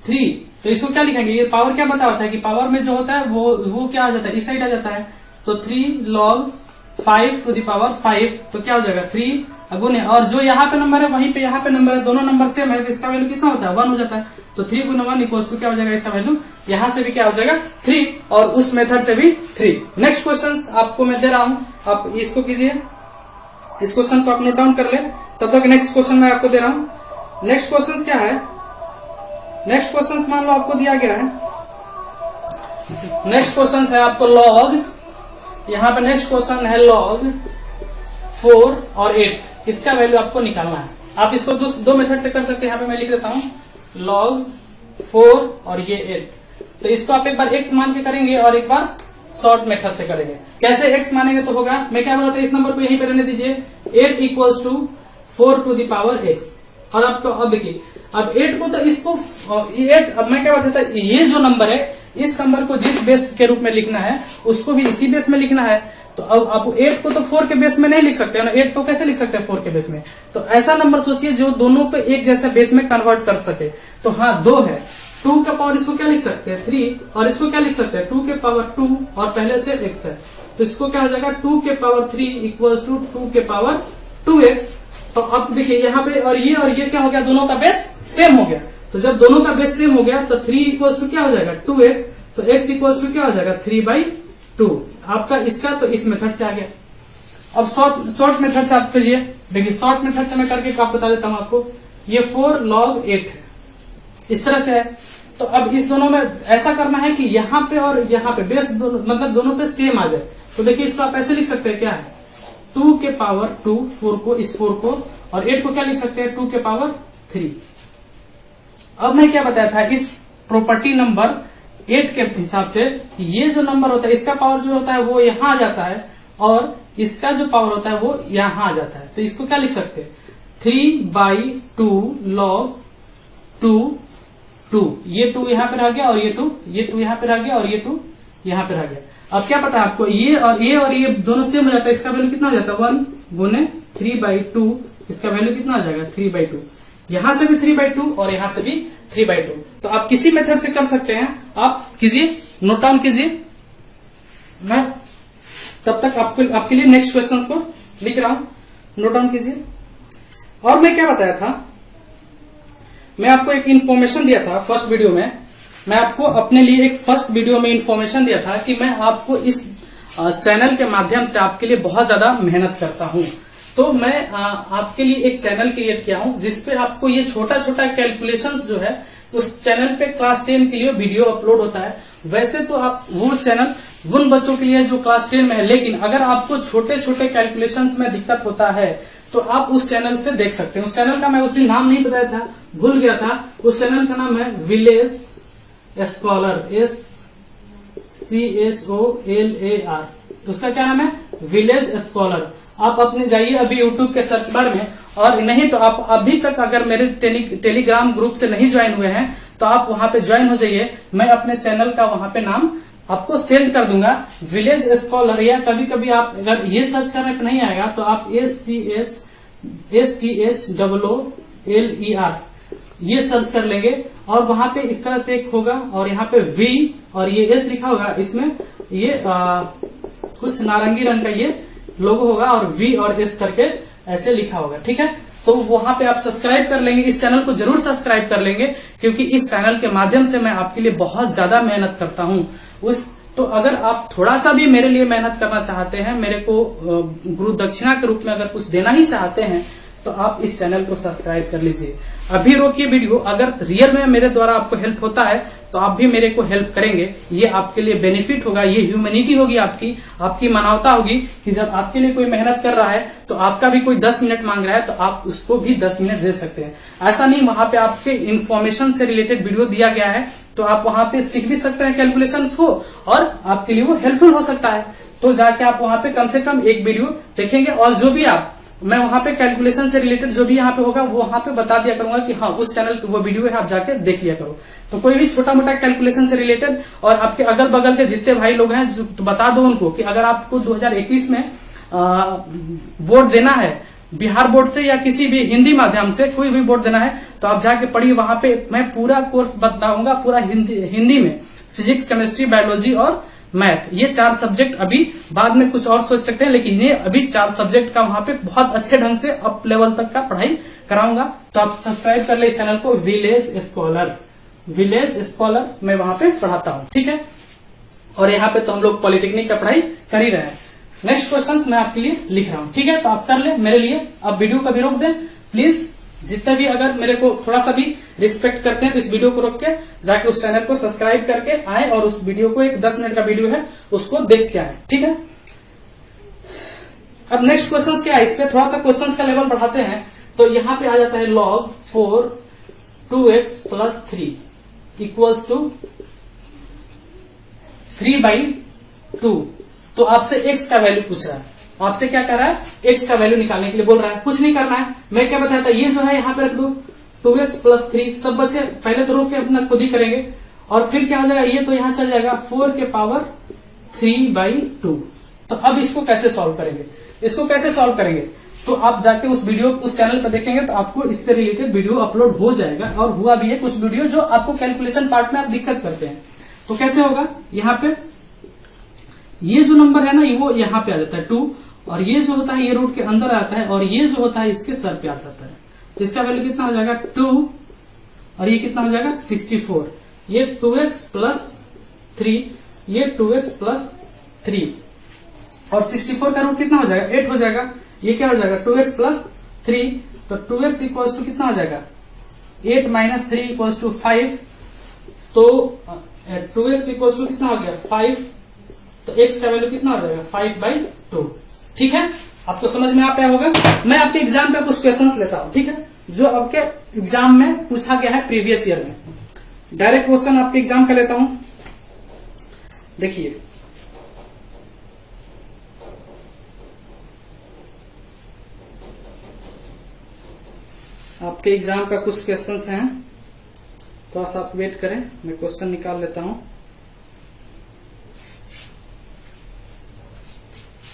3। तो इसको क्या लिखेंगे, ये पावर क्या बता होता है कि पावर में जो होता है वो क्या आ जाता है, इस साइड आ जाता है। तो 3 log 5 टू द पावर 5, तो क्या हो जाएगा 3 गुने, और जो यहाँ पे नंबर है वहीं पे यहाँ पे नंबर है, दोनों नंबर सेम है, तो इसका वैल्यू कितना होता है 1 हो जाता है। तो 3 गुने 1 इक्वल टू क्या हो जाएगा, इसका वैल्यू यहाँ से भी क्या हो जाएगा 3, और उस मेथड से भी 3। नेक्स्ट क्वेश्चन आपको मैं दे रहा हूँ, आप इसको कीजिए, इस क्वेश्चन को आप नोट डाउन कर ले, तब तक नेक्स्ट क्वेश्चन मैं आपको दे रहा हूँ। नेक्स्ट क्वेश्चन क्या है, नेक्स्ट क्वेश्चन मान लो आपको दिया गया है, नेक्स्ट क्वेश्चन है आपको log, यहाँ पे नेक्स्ट क्वेश्चन है log 4 और 8, इसका वैल्यू आपको निकालना है। आप इसको दो मेथड से कर सकते हैं, यहाँ पे मैं लिख देता हूँ log 4 और ये 8। तो इसको आप एक बार x मान के करेंगे और एक बार शॉर्ट मेथड से करेंगे। कैसे x मानेंगे तो होगा, मैं क्या बताता हूँ, इस नंबर को यहीं पे रहने दीजिए, 8 equals to 4 to the power x। और आपको अब देखिए, अब 8 को तो इसको 8, अब मैं क्या बताता, ये जो नंबर है इस नंबर को जिस बेस के रूप में लिखना है उसको भी इसी बेस में लिखना है। तो अब आप 8 को तो 4 के बेस में नहीं लिख सकते है ना, 8 को कैसे लिख सकते हैं 4 के बेस में। तो ऐसा नंबर सोचिए जो दोनों को एक जैसा बेस में कन्वर्ट कर सके। तो हाँ 2 है, 2 का पावर इसको क्या लिख सकते हैं 3, और इसको क्या लिख सकते हैं 2 के पावर 2, और पहले से x है, तो इसको क्या हो जाएगा 2 के पावर 3 इक्वल्स टू 2 के पावर 2x। तो अब देखिए यहाँ पे और ये क्या हो गया, दोनों का बेस सेम हो गया। तो जब दोनों का बेस सेम हो गया तो 3 इक्वल्स टू क्या हो जाएगा 2x, तो x इक्वल्स टू क्या हो जाएगा 3/2 आपका, इसका तो इस मेथड से आ गया। अब शॉर्ट मेथड से आप कीजिए, देखिए शॉर्ट मेथड से मैं करके आप बता देता हूँ आपको। ये 4 log 8 है, इस तरह से है। तो अब इस दोनों में ऐसा करना है कि यहाँ पे और यहाँ पे बेस मतलब दोनों पे सेम आ जाए। तो देखिए इसको आप ऐसे लिख सकते हैं, क्या है 2 के पावर 2, 4 को, इस 4 को, और 8 को क्या लिख सकते हैं 2 के पावर 3। अब मैं क्या बताया था, इस प्रॉपर्टी नंबर 8 के हिसाब से ये जो नंबर होता है इसका पावर जो होता है वो यहाँ आ जाता है, और इसका जो पावर होता है वो यहाँ आ जाता है। तो इसको क्या लिख सकते हैं 3/2 log 2, ये 2 यहाँ पे रह गया, और ये 2 यहाँ पे रह गया, और ये 2 यहाँ पे रह गया। अब क्या पता है आपको, ये और ये दोनों सेम हो जाता है, इसका वैल्यू कितना हो जाता है 1 गुने 3/2, इसका वैल्यू कितना आ जाएगा 3/2। यहां से भी 3/2 और यहां से भी 3/2। तो आप किसी मेथड से कर सकते हैं, आप कीजिए, नोट डाउन कीजिए। मैं तब तक आपके लिए नेक्स्ट क्वेश्चन को लिख रहा हूं, नोट डाउन कीजिए। और मैं क्या बताया था, मैं आपको एक इन्फॉर्मेशन दिया था फर्स्ट वीडियो में, मैं आपको अपने लिए एक फर्स्ट वीडियो में इन्फॉर्मेशन दिया था कि मैं आपको इस चैनल के माध्यम से आपके लिए बहुत ज्यादा मेहनत करता हूँ। तो मैं आपके लिए एक चैनल क्रिएट किया हूँ जिसपे आपको ये छोटा छोटा कैलकुलेशन जो है उस चैनल पे क्लास 10 के लिए वीडियो अपलोड होता है। वैसे तो आप वो चैनल उन बच्चों के लिए जो क्लास 10 में है, लेकिन अगर आपको छोटे छोटे कैलकुलेशंस में दिक्कत होता है तो आप उस चैनल से देख सकते हैं। उस चैनल का मैं उस दिन नाम नहीं बताया था, भूल गया था। उस चैनल का नाम है विलेज स्कॉलर, SCHOLAR। तो उसका क्या नाम है? Village scholar. आप अपने जाइए अभी यूट्यूब के सर्च बार में, और नहीं तो आप अभी तक अगर मेरे टेलीग्राम ग्रुप से नहीं ज्वाइन हुए हैं तो आप वहां पे ज्वाइन हो जाइए। मैं अपने चैनल का वहां पे नाम आपको सेंड कर दूंगा, विलेज स्कॉलर। या कभी कभी आप अगर ये सर्च करने पे नहीं आएगा तो आप SCHOOLER ये सर्च कर लेंगे और वहां पे इस तरह से एक होगा और यहाँ पे V और ये S लिखा होगा। इसमें ये कुछ नारंगी रंग का ये लोगो होगा और V और S करके ऐसे लिखा होगा, ठीक है। तो वहां पे आप सब्सक्राइब कर लेंगे, इस चैनल को जरूर सब्सक्राइब कर लेंगे, क्योंकि इस चैनल के माध्यम से मैं आपके लिए बहुत ज्यादा मेहनत करता हूँ। तो अगर आप थोड़ा सा भी मेरे लिए मेहनत करना चाहते हैं, मेरे को गुरु दक्षिणा के रूप में अगर कुछ देना ही चाहते हैं तो आप इस चैनल को सब्सक्राइब कर लीजिए। अभी रोकिए वीडियो। अगर रियल में मेरे द्वारा आपको हेल्प होता है तो आप भी मेरे को हेल्प करेंगे, ये आपके लिए बेनिफिट होगा, ये ह्यूमैनिटी होगी, आपकी मानवता होगी कि जब आपके लिए कोई मेहनत कर रहा है तो आपका भी कोई 10 मिनट मांग रहा है तो आप उसको भी 10 मिनट दे सकते हैं। ऐसा नहीं, वहां पे आपके इन्फॉर्मेशन से रिलेटेड वीडियो दिया गया है तो आप वहां पे सीख भी सकते हैं कैलकुलेशन को, और आपके लिए वो हेल्पफुल हो सकता है। तो जाके आप वहां पे कम से कम एक वीडियो देखेंगे, और जो भी मैं वहां पे कैलकुलेशन से रिलेटेड जो भी यहाँ पे होगा वो वहां पे बता दिया करूंगा कि हाँ उस चैनल वो वीडियो है, आप जाके देख लिया करो। तो कोई भी छोटा मोटा कैलकुलेशन से रिलेटेड, और आपके अगल बगल के जितने भाई लोग हैं तो बता दो उनको कि अगर आपको 2021 में बोर्ड देना है, बिहार बोर्ड से या किसी भी हिंदी माध्यम से कोई भी बोर्ड देना है तो आप जाके पढ़िए। वहां पे मैं पूरा कोर्स बताऊंगा, पूरा हिंदी में, फिजिक्स, केमिस्ट्री, बायोलॉजी और मैथ, ये 4 सब्जेक्ट। अभी बाद में कुछ और सोच सकते हैं, लेकिन ये अभी 4 सब्जेक्ट का वहां पे बहुत अच्छे ढंग से अप लेवल तक का पढ़ाई कराऊंगा। तो आप सब्सक्राइब कर ले इस चैनल को, विलेज स्कॉलर मैं वहां पे पढ़ाता हूँ, ठीक है। और यहाँ पे तो हम लोग पॉलिटेक्निक का पढ़ाई कर ही रहे हैं। नेक्स्ट क्वेश्चन मैं आपके लिए लिख रहा हूँ, ठीक है। तो आप कर ले मेरे लिए, आप वीडियो कभी रोक दें प्लीज। जितने भी अगर मेरे को थोड़ा सा भी रिस्पेक्ट करते हैं तो इस वीडियो को रोक के जाके उस चैनल को सब्सक्राइब करके आए और उस वीडियो को, एक 10 मिनट का वीडियो है, उसको देख के आए, ठीक है। अब नेक्स्ट क्वेश्चन क्या है, इस पे थोड़ा सा क्वेश्चन का लेवल बढ़ाते हैं। तो यहाँ पे आ जाता है log 4 2x + 3 इक्वल्स टू 3/2। तो आपसे x का वैल्यू पूछ रहा है, आपसे क्या कर रहा है, x का वैल्यू निकालने के लिए बोल रहा है। कुछ नहीं करना है, मैं क्या बताया था, ये जो है यहाँ पे रख दो 2x + 3। सब बच्चे पहले तो रोक के अपना खुद ही करेंगे, और फिर क्या हो जाएगा, ये तो यहाँ चल जाएगा 4 के पावर 3/2। तो अब इसको कैसे सॉल्व करेंगे, तो आप जाके उस चैनल पर देखेंगे तो आपको इससे रिलेटेड वीडियो अपलोड हो जाएगा, और हुआ भी है कुछ वीडियो जो आपको कैलकुलेशन पार्ट में आप दिक्कत करते हैं। तो कैसे होगा, यहाँ पे ये जो नंबर है ना वो यहाँ पे आ जाता है 2, और ये जो होता है ये रूट के अंदर आता है, और ये जो होता है इसके सर पे आ जाता है। तो इसका वैल्यू कितना हो जाएगा 2, और ये कितना हो जाएगा 64। ये 2x + 3, ये 2x + 3, और 64 का रूट कितना हो जाएगा 8 हो जाएगा। ये क्या हो जाएगा 2x + 3, तो 2x इक्वल्स टू कितना हो जाएगा 8 - 3 इक्वल्स टू 5। तो 2x इक्वल्स टू कितना हो गया 5, तो x का वैल्यू कितना हो जाएगा 5/2, ठीक है। आपको समझ में आ पाया होगा। मैं आपके एग्जाम का कुछ क्वेश्चंस लेता हूं, ठीक है, जो आपके एग्जाम में पूछा गया है प्रीवियस ईयर में। डायरेक्ट क्वेश्चन आपके एग्जाम का लेता हूं, देखिए। आपके एग्जाम का कुछ क्वेश्चंस हैं, थोड़ा सा आप वेट करें, मैं क्वेश्चन निकाल लेता हूं।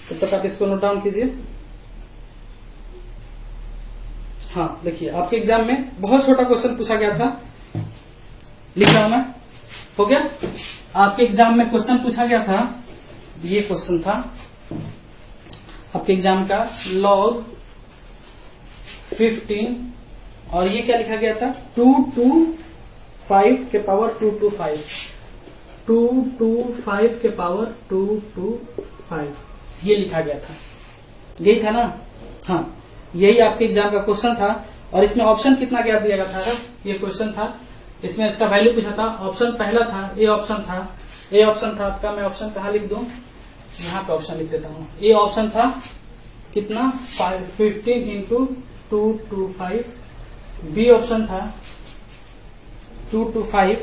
तब तक आप इसको नोट डाउन कीजिए। हाँ देखिए, आपके एग्जाम में बहुत छोटा क्वेश्चन पूछा गया था, लिख रहा हूं मैं, हो गया। आपके एग्जाम में क्वेश्चन पूछा गया था, ये क्वेश्चन था आपके एग्जाम का, log 15, और ये क्या लिखा गया था 225 के पावर 225, 225 के पावर 225। 5 ये लिखा गया था, यही था ना। हाँ, यही आपके एग्जाम का क्वेश्चन था। और इसमें ऑप्शन कितना क्या दिया गया था, ये क्वेश्चन था, इसमें इसका वैल्यू पूछा था। ऑप्शन पहला था, ए ऑप्शन था, ए ऑप्शन था आपका, मैं ऑप्शन कहाँ लिख दूं, यहाँ पे ऑप्शन लिख देता हूँ। ए ऑप्शन था कितना 15 इंटू 2 to 5। बी ऑप्शन था 2 to 5।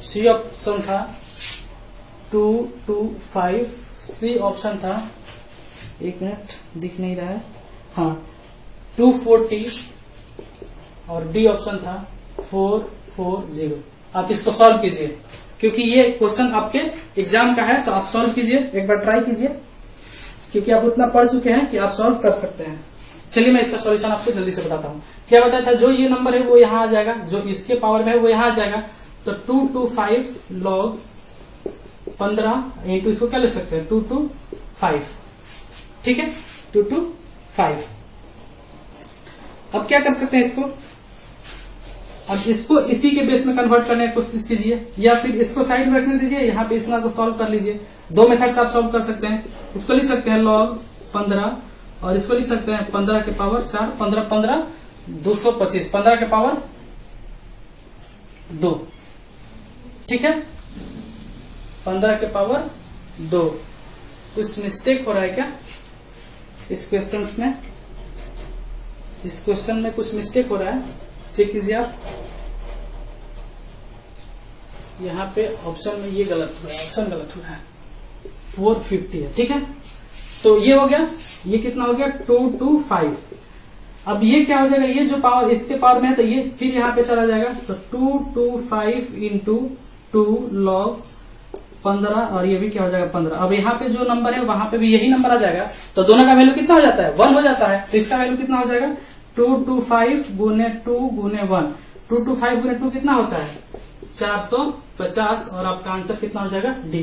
सी ऑप्शन था 2 to 5। सी ऑप्शन था, एक मिनट दिख नहीं रहा है, हाँ 240। और डी ऑप्शन था 440। आप इसको सॉल्व कीजिए, क्योंकि ये क्वेश्चन आपके एग्जाम का है, तो आप सॉल्व कीजिए, एक बार ट्राई कीजिए, क्योंकि आप उतना पढ़ चुके हैं कि आप सॉल्व कर सकते हैं। चलिए मैं इसका सॉल्यूशन आपको जल्दी से बताता हूँ। क्या बताया था, जो ये नंबर है वो यहाँ आ जाएगा, जो इसके पावर में है वो यहाँ आ जाएगा। तो 2 to 5 log 15 इंटू इसको क्या लिख सकते हैं 2 to 5, ठीक है 2 to 5। अब क्या कर सकते हैं इसको, अब इसको इसी के बेस में कन्वर्ट करने की कोशिश कीजिए, या फिर इसको साइड में रखने दीजिए, यहाँ पे इसमें को सॉल्व कर लीजिए। दो मेथड से आप सॉल्व कर सकते हैं। इसको लिख सकते हैं log 15 और इसको लिख सकते हैं 15 के पावर 4, 15 15 225, 15 के पावर 2, ठीक है 15 के पावर 2। कुछ मिस्टेक हो रहा है क्या इस क्वेश्चन में, इस क्वेश्चन में कुछ मिस्टेक हो रहा है, चेक कीजिए आप। यहाँ पे ऑप्शन में ये गलत हुआ है, ऑप्शन गलत हुआ है, 450 है, ठीक है। तो ये हो गया, ये कितना हो गया 2 to 5। अब ये क्या हो जाएगा, ये जो पावर इसके पावर में है तो ये फिर यहाँ पे चला जाएगा। तो 2 to 5 इंटू 2 log 15, और ये भी क्या हो जाएगा 15। अब यहाँ पे जो नंबर है वहां पे भी यही नंबर आ जाएगा, तो दोनों का वैल्यू कितना हो जाता है 1 हो जाता है। तो इसका वैल्यू कितना हो जाएगा 2 to 5 गुने 2 गुने 1, 2 to 5 गुने 2 कितना होता है 450, और आपका आंसर कितना हो जाएगा डी।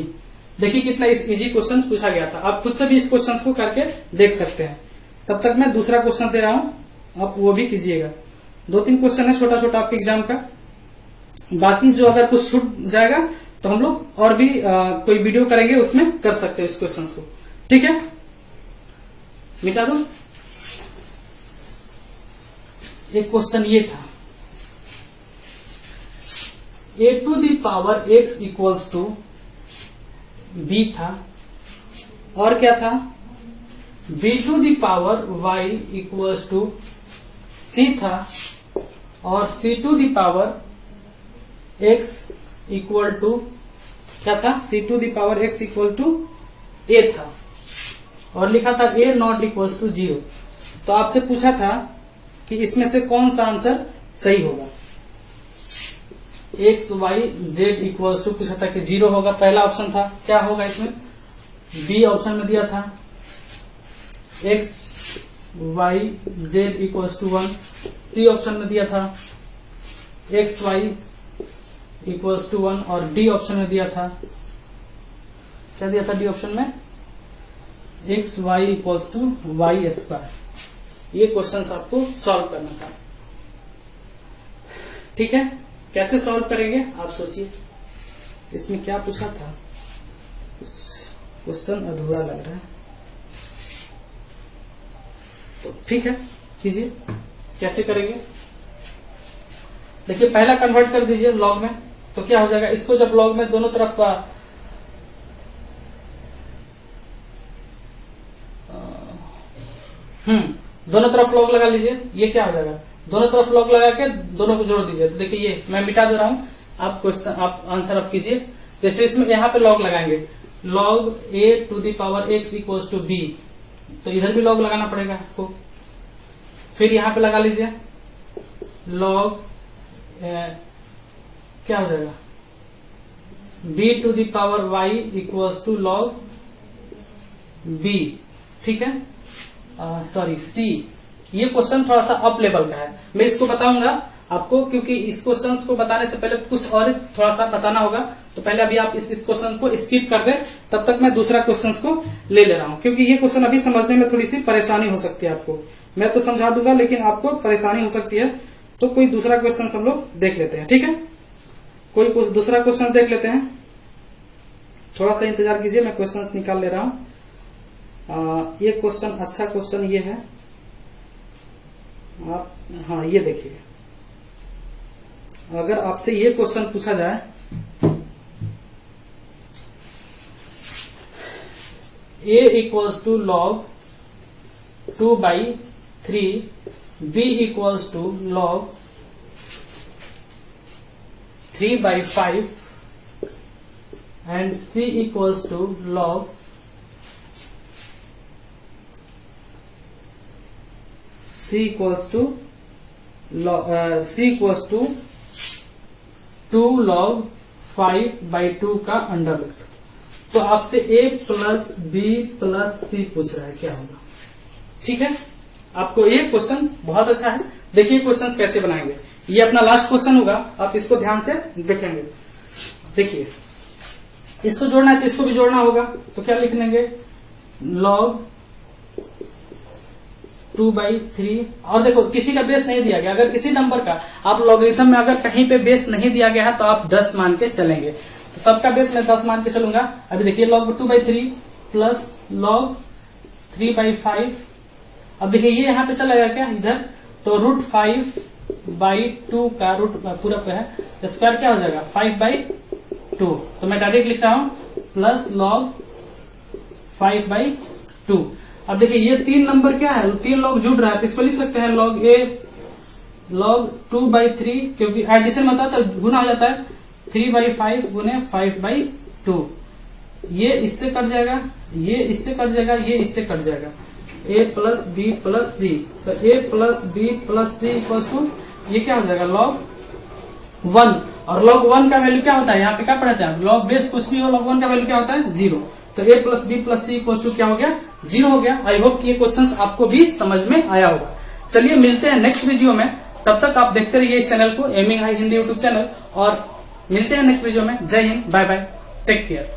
देखिए कितना इजी क्वेश्चन पूछा गया था, आप खुद से भी इस क्वेश्चन को करके देख सकते हैं। तब तक मैं दूसरा क्वेश्चन दे रहा हूं, आप वो भी कीजिएगा। 2-3 क्वेश्चन है छोटा छोटा आपके एग्जाम का, बाकी जो अगर कुछ छूट जाएगा तो हम लोग और भी कोई वीडियो करेंगे, उसमें कर सकते हैं इस क्वेश्चन को, ठीक है। मिटा दो। एक क्वेश्चन ये था, a to the power x equals to b था, और क्या था b to the power y equals to c था, और c to the power x equal to क्या था, c to the power x equal to a था, और लिखा था a नॉट इक्वल्स टू 0। तो आपसे पूछा था कि इसमें से कौन सा आंसर सही होगा। X Y Z equals to पूछा था कि 0 होगा, पहला ऑप्शन था। क्या होगा इसमें, बी ऑप्शन में दिया था X Y Z equals to 1। C option में दिया था एक्स वाई इक्वल्स टू 1, और डी ऑप्शन में दिया था, क्या दिया था डी ऑप्शन में, X Y equals to Y square. ये क्वेश्चन आपको सॉल्व करना था, ठीक है। कैसे सॉल्व करेंगे आप सोचिए, इसमें क्या पूछा था, क्वेश्चन अधूरा लग रहा है, तो ठीक है कीजिए। कैसे करेंगे, देखिए पहला कन्वर्ट कर दीजिए लॉग में, तो क्या हो जाएगा, इसको जब लॉग में दोनों तरफ दोनों तरफ लॉग लगा लीजिए, ये क्या हो जाएगा, दोनों तरफ लॉग लगा के दोनों को जोड़ दीजिए। तो देखिए ये मैं मिटा दे रहा हूं, आप क्वेश्चन आप आंसर आप कीजिए। जैसे इसमें यहाँ पे लॉग लगाएंगे, log a to the power x equals to b, तो इधर भी लॉग लगाना पड़ेगा आपको। फिर यहाँ पे लगा लीजिए लॉग क्या हो जाएगा, b to the power y equals to log b, ठीक है, सॉरी c। ये क्वेश्चन थोड़ा सा अप लेवल का है, मैं इसको बताऊंगा आपको, क्योंकि इस क्वेश्चन को बताने से पहले कुछ और थोड़ा सा बताना होगा। तो पहले अभी आप इस क्वेश्चन को स्किप कर दें, तब तक मैं दूसरा क्वेश्चन को ले रहा हूं, क्योंकि ये क्वेश्चन अभी समझने में थोड़ी सी परेशानी हो सकती है आपको। मैं तो समझा दूंगा, लेकिन आपको परेशानी हो सकती है, तो कोई दूसरा क्वेश्चन हम लोग देख लेते हैं, ठीक है। कोई दूसरा क्वेश्चन देख लेते हैं, थोड़ा सा इंतजार कीजिए, मैं क्वेश्चन निकाल ले रहा हूँ। ये क्वेश्चन, अच्छा क्वेश्चन ये है आप, हाँ ये देखिए, अगर आपसे ये क्वेश्चन पूछा जाए, a equals to log 2/3, b equals to log 3/5 and c equals to log 2 log 5/2 का अंडर रूट। तो आपसे a प्लस बी प्लस सी पूछ रहा है, क्या होगा? ठीक है, आपको ये क्वेश्चन बहुत अच्छा है। देखिए क्वेश्चन कैसे बनाएंगे, ये अपना लास्ट क्वेश्चन होगा, आप इसको ध्यान से देखेंगे। देखिए इसको जोड़ना है तो इसको भी जोड़ना होगा, तो क्या लिख लेंगे, log 2/3। और देखो किसी का बेस नहीं दिया गया, अगर किसी नंबर का आप लॉगरिथम में अगर कहीं पे बेस नहीं दिया गया है तो आप 10 मान के चलेंगे, तो सबका बेस मैं 10 मान के चलूंगा। अभी देखिए log 2/3 प्लस log 3/5। अब देखिए ये यहाँ पे चला गया क्या इधर, तो √5/2 का रूट पूरा पे है, स्क्वायर क्या हो जाएगा 5/2। तो मैं डायरेक्ट लिख रहा हूं प्लस log 5/2। अब देखिए ये 3 नंबर क्या है, 3 log जुड़ रहा है, तो इसको लिख सकते हैं log 2/3, क्योंकि एडिशन में होता है तो गुना हो जाता है, 3/5 गुने 5/2। ये इससे कट जाएगा, ये इससे कट जाएगा, ये इससे कट जाएगा, a plus B plus C. तो a plus B plus C equals to ये क्या हो जाएगा log 1। और log 1 का वैल्यू क्या होता है, यहाँ पे क्या पढ़ाते हैं, log बेस कुछ भी हो, log 1 का वैल्यू क्या होता है 0। तो a plus B plus C equals to क्या हो गया 0 हो गया। आई होप कि ये क्वेश्चन आपको भी समझ में आया होगा। चलिए मिलते हैं नेक्स्ट वीडियो में, तब तक आप देखते रहिए इस चैनल को, aiming high Hindi YouTube channel, और मिलते हैं नेक्स्ट वीडियो में। जय हिंद, बाय बाय, टेक केयर।